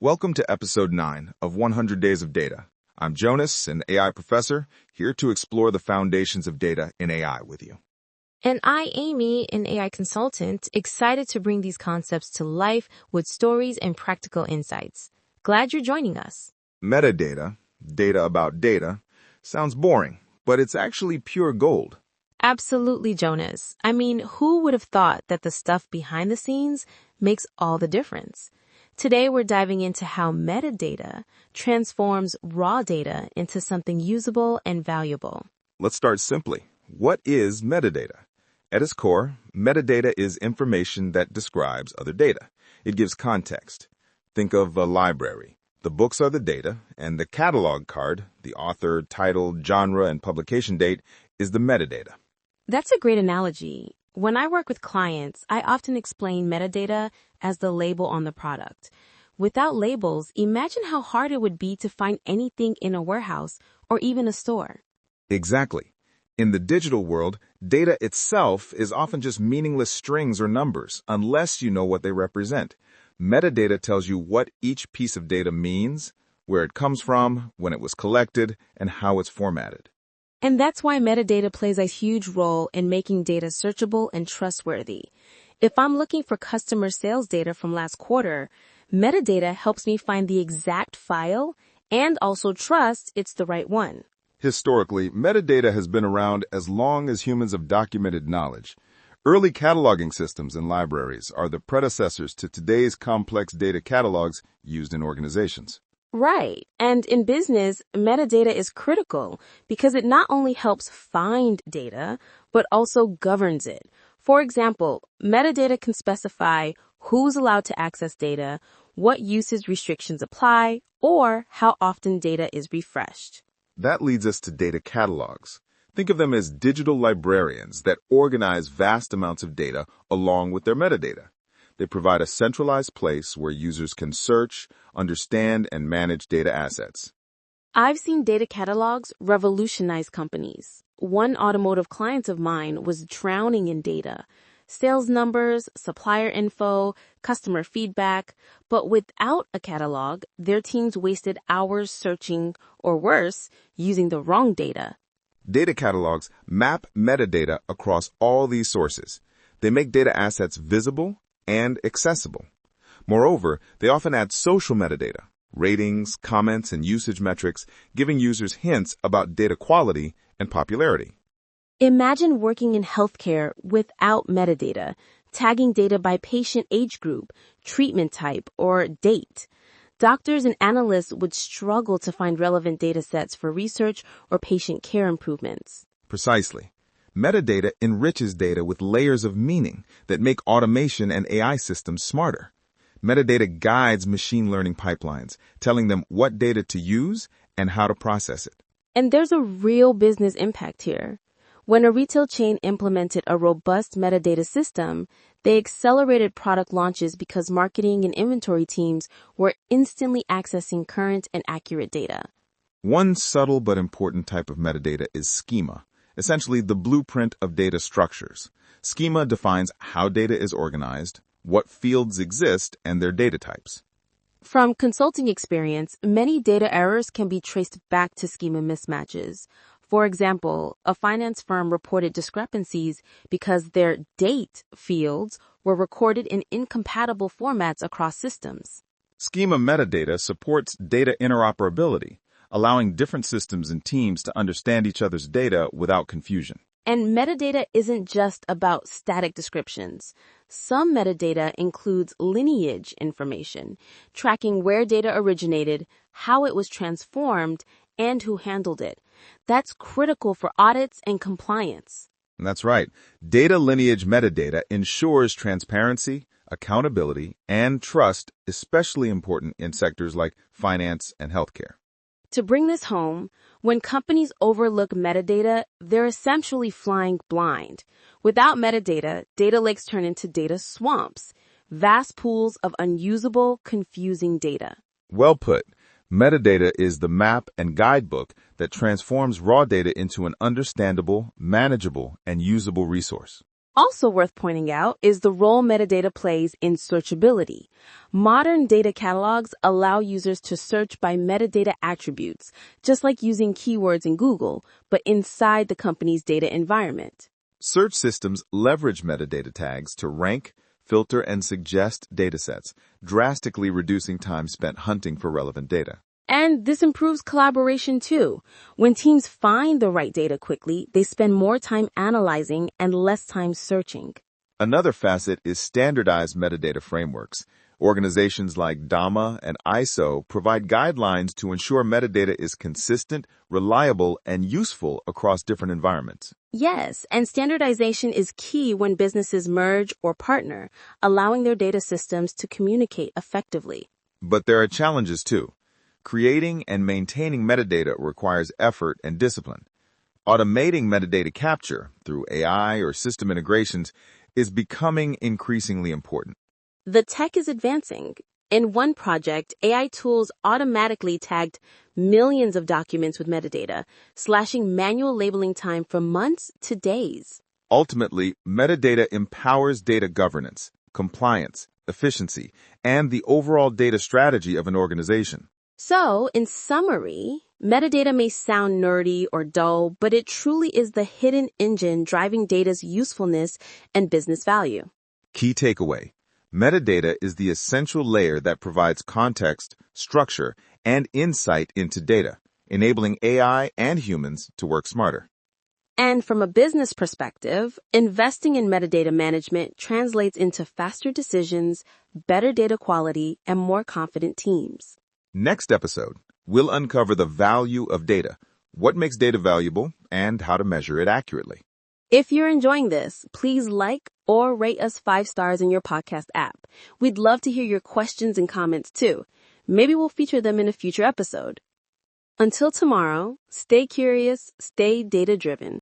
Welcome to episode 9 of 100 Days of Data. I'm Jonas, an AI professor, here to explore the foundations of data in AI with you. And I, Amy, an AI consultant, excited to bring these concepts to life with stories and practical insights. Glad you're joining us. Metadata, data about data, sounds boring, but it's actually pure gold. Absolutely, Jonas. I mean, who would have thought that the stuff behind the scenes makes all the difference? Today, we're diving into how metadata transforms raw data into something usable and valuable. Let's start simply. What is metadata? At its core, metadata is information that describes other data. It gives context. Think of a library. The books are the data, and the catalog card, the author, title, genre, and publication date, is the metadata. That's a great analogy. When I work with clients, I often explain metadata as the label on the product. Without labels, imagine how hard it would be to find anything in a warehouse or even a store. Exactly. In the digital world, data itself is often just meaningless strings or numbers, unless you know what they represent. Metadata tells you what each piece of data means, where it comes from, when it was collected, and how it's formatted. And that's why metadata plays a huge role in making data searchable and trustworthy. If I'm looking for customer sales data from last quarter, metadata helps me find the exact file and also trust it's the right one. Historically, metadata has been around as long as humans have documented knowledge. Early cataloging systems and libraries are the predecessors to today's complex data catalogs used in organizations. Right. And in business, metadata is critical because it not only helps find data, but also governs it. For example, metadata can specify who's allowed to access data, what usage restrictions apply, or how often data is refreshed. That leads us to data catalogs. Think of them as digital librarians that organize vast amounts of data along with their metadata. They provide a centralized place where users can search, understand, and manage data assets. I've seen data catalogs revolutionize companies. One automotive client of mine was drowning in data. Sales numbers, supplier info, customer feedback. But without a catalog, their teams wasted hours searching, or worse, using the wrong data. Data catalogs map metadata across all these sources. They make data assets visible and accessible. Moreover, they often add social metadata, ratings, comments, and usage metrics, giving users hints about data quality and popularity. Imagine working in healthcare without metadata, tagging data by patient age group, treatment type, or date. Doctors and analysts would struggle to find relevant data sets for research or patient care improvements. Precisely. Metadata enriches data with layers of meaning that make automation and AI systems smarter. Metadata guides machine learning pipelines, telling them what data to use and how to process it. And there's a real business impact here. When a retail chain implemented a robust metadata system, they accelerated product launches because marketing and inventory teams were instantly accessing current and accurate data. One subtle but important type of metadata is schema, essentially the blueprint of data structures. Schema defines how data is organized, what fields exist, and their data types. From consulting experience, many data errors can be traced back to schema mismatches. For example, a finance firm reported discrepancies because their date fields were recorded in incompatible formats across systems. Schema metadata supports data interoperability, allowing different systems and teams to understand each other's data without confusion. And metadata isn't just about static descriptions. Some metadata includes lineage information, tracking where data originated, how it was transformed, and who handled it. That's critical for audits and compliance. That's right. Data lineage metadata ensures transparency, accountability, and trust, especially important in sectors like finance and healthcare. To bring this home, when companies overlook metadata, they're essentially flying blind. Without metadata, data lakes turn into data swamps, vast pools of unusable, confusing data. Well put. Metadata is the map and guidebook that transforms raw data into an understandable, manageable, and usable resource. Also worth pointing out is the role metadata plays in searchability. Modern data catalogs allow users to search by metadata attributes, just like using keywords in Google, but inside the company's data environment. Search systems leverage metadata tags to rank, filter, and suggest datasets, drastically reducing time spent hunting for relevant data. And this improves collaboration too. When teams find the right data quickly, they spend more time analyzing and less time searching. Another facet is standardized metadata frameworks. Organizations like DAMA and ISO provide guidelines to ensure metadata is consistent, reliable, and useful across different environments. Yes, and standardization is key when businesses merge or partner, allowing their data systems to communicate effectively. But there are challenges too. Creating and maintaining metadata requires effort and discipline. Automating metadata capture through AI or system integrations is becoming increasingly important. The tech is advancing. In one project, AI tools automatically tagged millions of documents with metadata, slashing manual labeling time from months to days. Ultimately, metadata empowers data governance, compliance, efficiency, and the overall data strategy of an organization. So, in summary, metadata may sound nerdy or dull, but it truly is the hidden engine driving data's usefulness and business value. Key takeaway: metadata is the essential layer that provides context, structure, and insight into data, enabling AI and humans to work smarter. And from a business perspective, investing in metadata management translates into faster decisions, better data quality, and more confident teams. Next episode, we'll uncover the value of data, what makes data valuable, and how to measure it accurately. If you're enjoying this, please like or rate us 5 stars in your podcast app. We'd love to hear your questions and comments too. Maybe we'll feature them in a future episode. Until tomorrow, stay curious, stay data-driven.